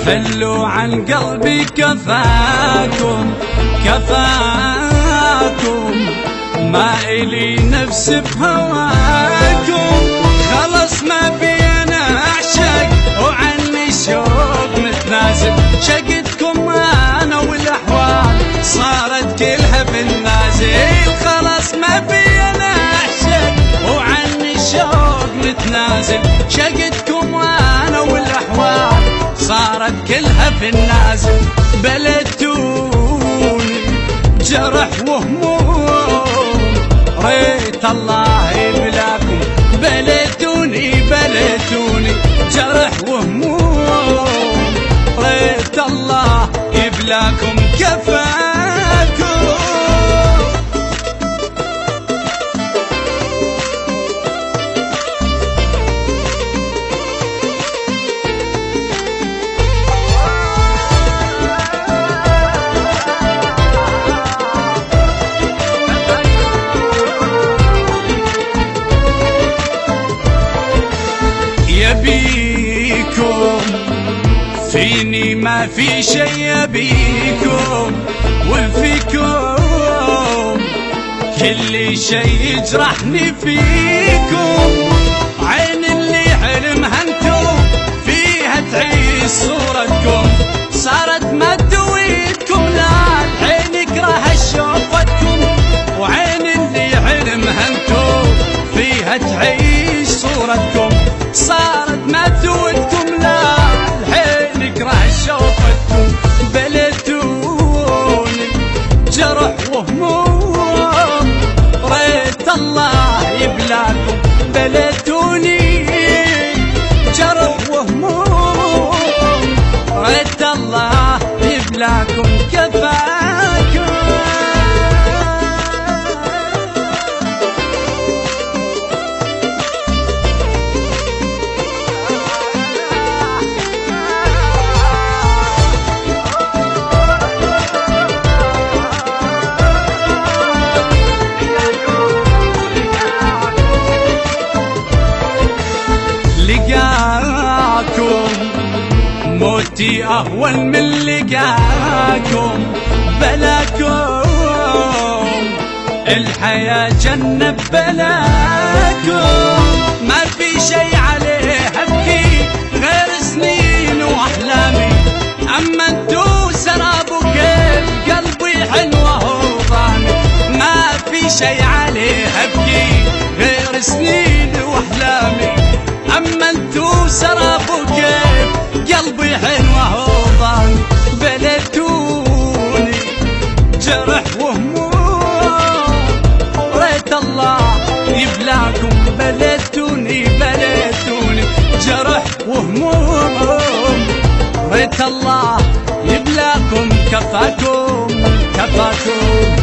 حلوا عن قلبي كفاكم كفاكم، ما إلي نفس بهواكم، خلص ما بينا أعشق وعني شوق نتنازل، شقتكم أنا والأحوال صارت كلها بالنازل، خلص ما بينا أعشق وعني شوق نتنازل، شقتكم أنا والأحوال صارت كلها في النازل، بلدتوني جرح وهموم ريت الله يبلاكم، بلدتوني بلدتوني جرح وهموم ريت الله يبلاكم، كفاكم. يبيكم فيني ما في شي، يبيكم وفيكم كل شي يجرحني فيكم، عين اللي حلمها انتم فيها تعيش صورتكم، صارت ما تدويتكم لا الحين يكره شوفتكم، وعين اللي حلمها انتم فيها تعيش صورتكم، صارت ما تودكم لا الحين يكره شوفتكم، بلدتوني جرح وهموم ريت الله يبلاكم، بلدتوني جرح وهموم ريت الله يبلاكم، كفاكم. لقاكم موتي أهون من لقاكم، بلاكم الحياة جنة بلاكم، ما في شي عليه أبكي غير سنين وأحلامي، أما انتو سراب وكيف قلبي حلوة وضامي، ما في شي عليه أبكي غير سنين وأحلامي، أما انتو سراب وكيف قلبي حلوة وضامي، بلدتوني جرح وهموم ريت الله يبلاكم، بلدتوني بلدتوني جرح وهموم ريت الله يبلاكم، كفاكم كفاكم.